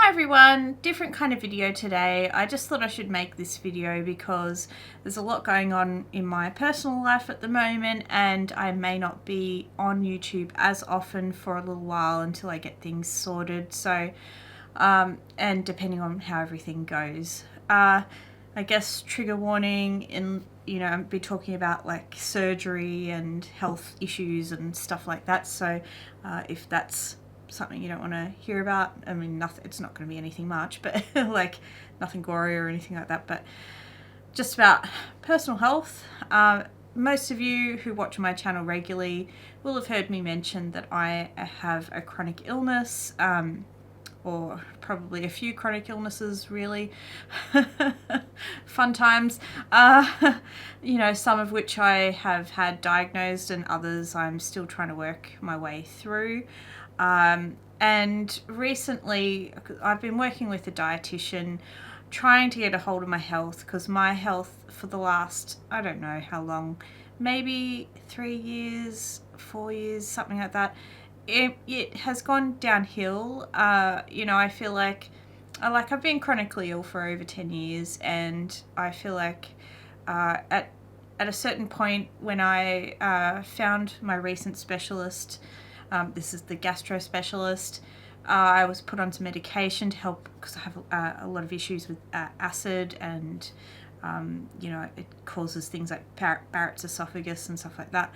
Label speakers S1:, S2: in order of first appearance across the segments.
S1: Hi everyone, different kind of video today. I just thought I should make this video because there's a lot going on in my personal life at the moment and I may not be on YouTube as often for a little while until I get things sorted. So, and depending on how everything goes. I guess trigger warning in, I'll be talking about like surgery and health issues and stuff like that. So if that's something you don't want to hear about, I mean, nothing, it's not going to be anything much, but like nothing gory or anything like that, but just about personal health. Most of you who watch my channel regularly will have heard me mention that I have a chronic illness, or probably a few chronic illnesses, really. Fun times. Some of which I have had diagnosed and others I'm still trying to work my way through. And recently I've been working with a dietitian trying to get a hold of my health, because my health for the last, I don't know how long, maybe 3 years, 4 years, something like that, it has gone downhill. I feel like I've been chronically ill for over 10 years, and I feel like at a certain point when I found my recent specialist, this is the gastro specialist, I was put on some medication to help, because I have a lot of issues with acid, and it causes things like Barrett's esophagus and stuff like that.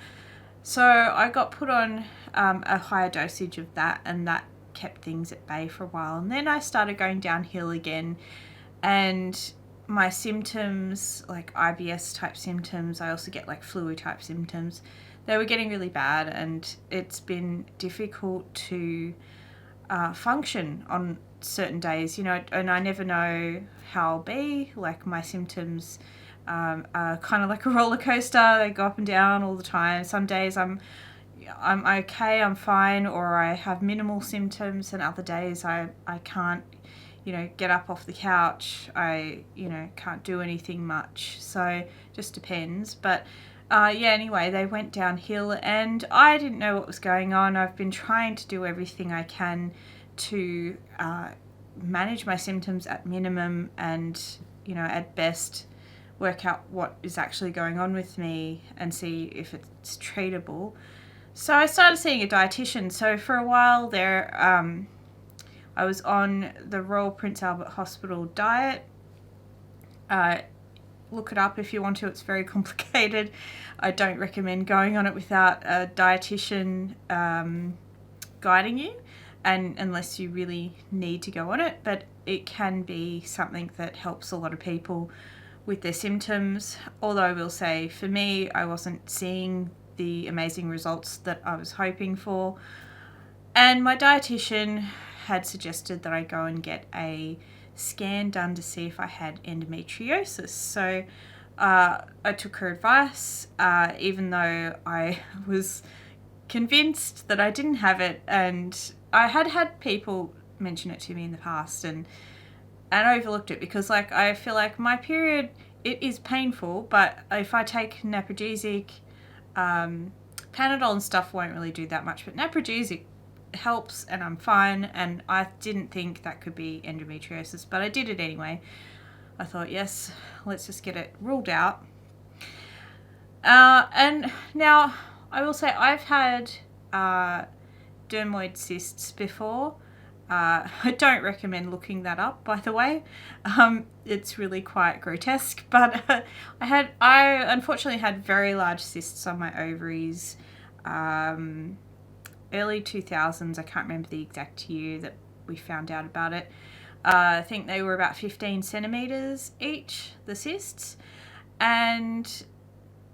S1: So I got put on a higher dosage of that, and that kept things at bay for a while. And then I started going downhill again, and my symptoms, like IBS type symptoms, I also get like flu type symptoms, they were getting really bad, and it's been difficult to function on certain days, and I never know how I'll be. Like, my symptoms are kind of like a roller coaster. They go up and down all the time. Some days I'm okay, I'm fine, or I have minimal symptoms, and other days I can't, get up off the couch. I, can't do anything much. So just depends. But anyway, they went downhill and I didn't know what was going on. I've been trying to do everything I can to manage my symptoms at minimum, and, at best work out what is actually going on with me and see if it's treatable. So I started seeing a dietitian. So for a while there, I was on the Royal Prince Albert Hospital diet. Look it up if you want to. It's very complicated. I don't recommend going on it without a dietitian guiding you, and unless you really need to go on it. But it can be something that helps a lot of people with their symptoms. Although I will say, for me, I wasn't seeing the amazing results that I was hoping for. And my dietitian had suggested that I go and get a scan done to see if I had endometriosis. So I took her advice, even though I was convinced that I didn't have it, and I had people mention it to me in the past, and I overlooked it because, like, I feel like my period, it is painful, but if I take naprogesic, Panadol and stuff won't really do that much, but naprogesic helps and I'm fine. And I didn't think that could be endometriosis, but I did it anyway. I thought, yes, let's just get it ruled out. And now I will say I've had dermoid cysts before. I don't recommend looking that up, by the way. It's really quite grotesque, but I unfortunately had very large cysts on my ovaries, early 2000s. I can't remember the exact year that we found out about it. I think they were about 15 centimeters each, the cysts, and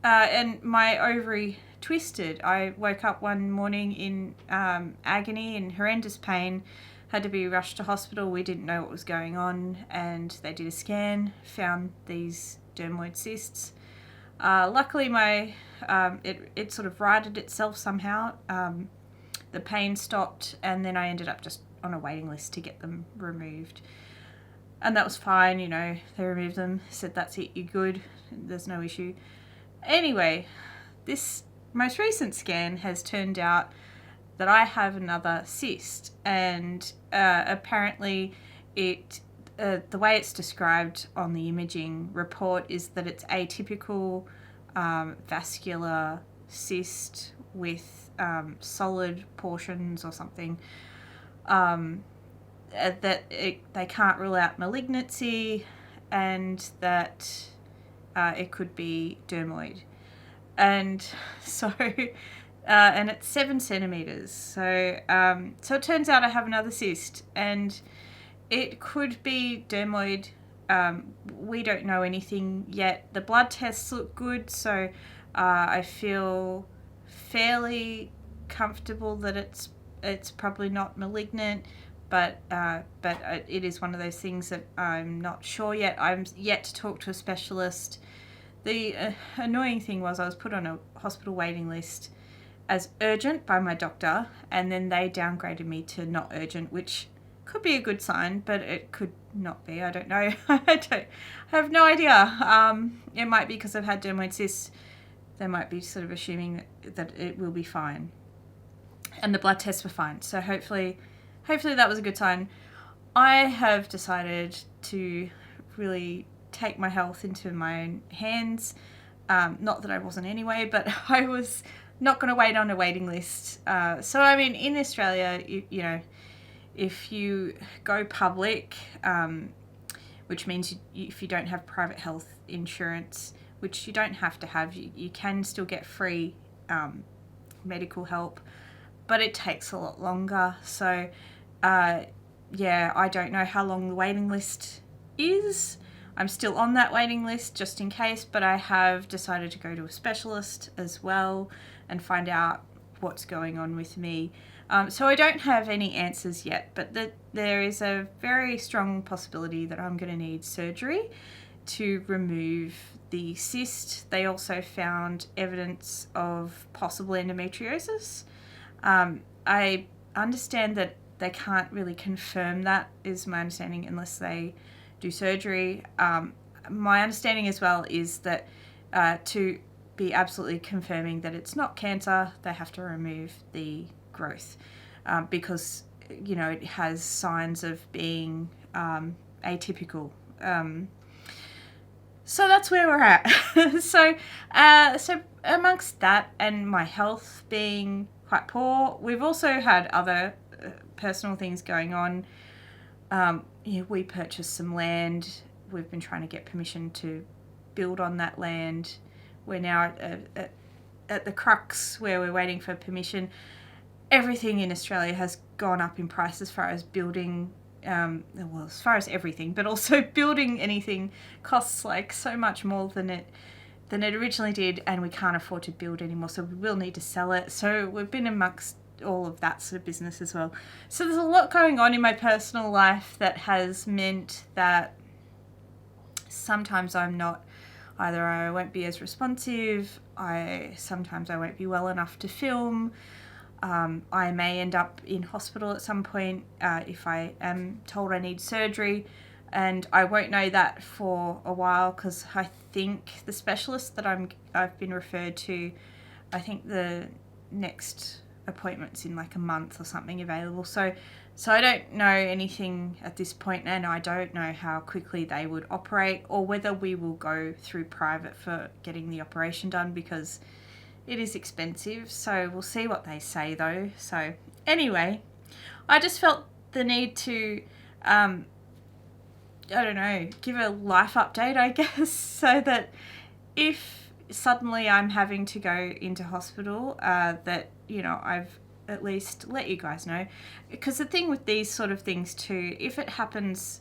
S1: my ovary twisted. I woke up one morning in agony and horrendous pain, had to be rushed to hospital. We didn't know what was going on, and they did a scan, found these dermoid cysts. Luckily, it sort of righted itself somehow. The pain stopped, and then I ended up just on a waiting list to get them removed. And that was fine, they removed them, said, that's it, you're good, there's no issue. Anyway, this most recent scan has turned out that I have another cyst, and apparently the way it's described on the imaging report is that it's atypical vascular cyst with solid portions or something. They can't rule out malignancy, and that it could be dermoid. And so, and it's 7 centimeters. So it turns out I have another cyst, and it could be dermoid. We don't know anything yet. The blood tests look good, so I feel fairly comfortable that it's probably not malignant. But it is one of those things that I'm not sure yet. I'm yet to talk to a specialist. The annoying thing was I was put on a hospital waiting list as urgent by my doctor, and then they downgraded me to not urgent, which could be a good sign, but it could not be. I don't know. I have no idea. It might be because I've had dermoid cysts. They might be sort of assuming that it will be fine. And the blood tests were fine. So hopefully that was a good sign. I have decided to really take my health into my own hands. Not that I wasn't anyway, but I was not going to wait on a waiting list. So, I mean, in Australia, you know, if you go public, which means if you don't have private health insurance, which you don't have to have, you can still get free medical help, but it takes a lot longer. So, yeah, I don't know how long the waiting list is. I'm still on that waiting list just in case, but I have decided to go to a specialist as well and find out what's going on with me. So I don't have any answers yet, but there is a very strong possibility that I'm going to need surgery to remove the cyst. They also found evidence of possible endometriosis. I understand that they can't really confirm that, is my understanding, unless they do surgery. My understanding as well is that to be absolutely confirming that it's not cancer, they have to remove the growth because, you know, it has signs of being atypical. So that's where we're at. So amongst that and my health being quite poor, we've also had other personal things going on. We purchased some land. We've been trying to get permission to build on that land. We're now at the crux where we're waiting for permission. Everything in Australia has gone up in price as far as building, well, as far as everything, but also building anything costs like so much more than it originally did, and we can't afford to build anymore, so we will need to sell it. So we've been amongst all of that sort of business as well. So there's a lot going on in my personal life that has meant that sometimes I'm not, either I won't be as responsive, sometimes I won't be well enough to film. I may end up in hospital at some point if I am told I need surgery, and I won't know that for a while because I think the specialist that I've been referred to, I think the next appointment's in like a month or something available. So I don't know anything at this point, and I don't know how quickly they would operate or whether we will go through private for getting the operation done, because it is expensive. So we'll see what they say though. So anyway, I just felt the need to I don't know, give a life update, I guess, so that if suddenly I'm having to go into hospital, that, you know, I've at least let you guys know. Because the thing with these sort of things too, if it happens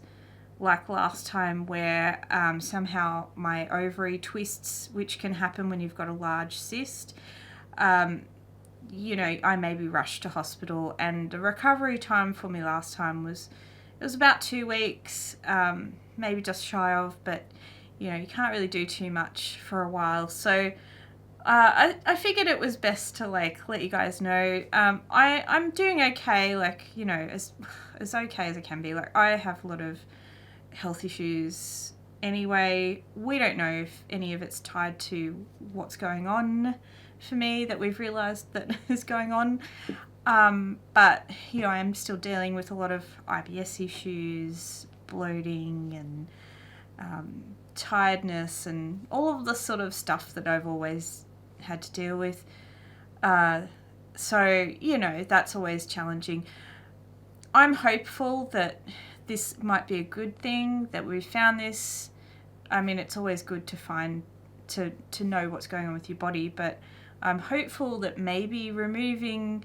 S1: like last time where somehow my ovary twists, which can happen when you've got a large cyst, you know, I may be rushed to hospital, and the recovery time for me last time was about 2 weeks, maybe just shy of, but you know, you can't really do too much for a while. So I figured it was best to like let you guys know. I'm doing okay, like, you know, as okay as I can be. Like, I have a lot of health issues anyway. We don't know if any of it's tied to what's going on for me that we've realized that is going on. But, you know, I'm still dealing with a lot of IBS issues, bloating and tiredness and all of the sort of stuff that I've always had to deal with. So, you know, that's always challenging. I'm hopeful that this might be a good thing, that we've found this. I mean, it's always good to find, to know what's going on with your body, but I'm hopeful that maybe removing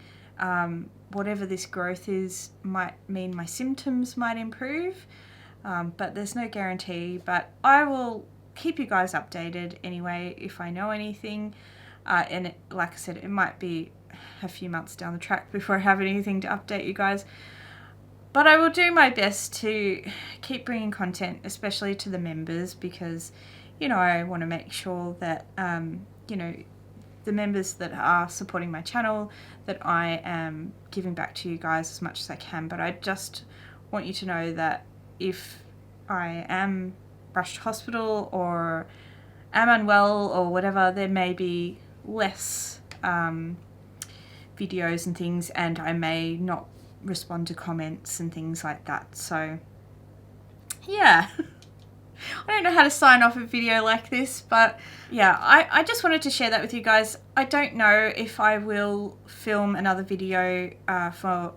S1: whatever this growth is might mean my symptoms might improve, but there's no guarantee. But I will keep you guys updated anyway if I know anything, and like I said, it might be a few months down the track before I have anything to update you guys. But I will do my best to keep bringing content, especially to the members, because, you know, I want to make sure that, you know, the members that are supporting my channel, that I am giving back to you guys as much as I can. But I just want you to know that if I am rushed to hospital or am unwell or whatever, there may be less videos and things, and I may not respond to comments and things like that. So yeah, I don't know how to sign off a video like this, but yeah, I just wanted to share that with you guys. I don't know if I will film another video for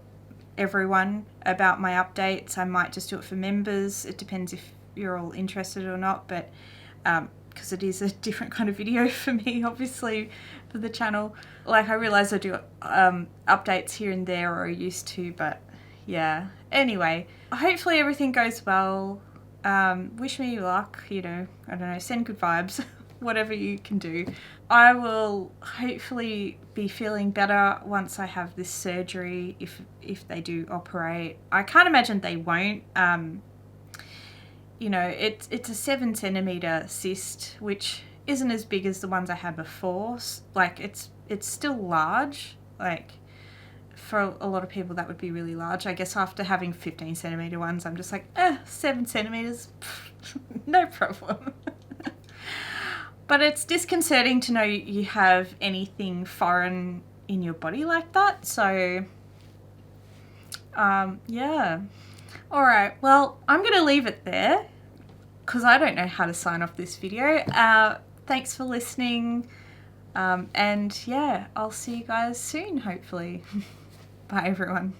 S1: everyone about my updates. I might just do it for members. It depends if you're all interested or not, but because it is a different kind of video for me, obviously, for the channel. Like, I realise I do updates here and there, or I used to, but yeah. Anyway, hopefully everything goes well. Wish me luck, you know, I don't know, send good vibes, whatever you can do. I will hopefully be feeling better once I have this surgery, if they do operate. I can't imagine they won't. You know, it's a 7 centimeter cyst, which isn't as big as the ones I had before. Like, it's still large. Like, for a lot of people that would be really large. I guess after having 15 centimeter ones, I'm just like, 7 centimeters, no problem. But it's disconcerting to know you have anything foreign in your body like that. So, yeah. All right, well, I'm going to leave it there because I don't know how to sign off this video. Thanks for listening. And yeah, I'll see you guys soon, hopefully. Bye, everyone.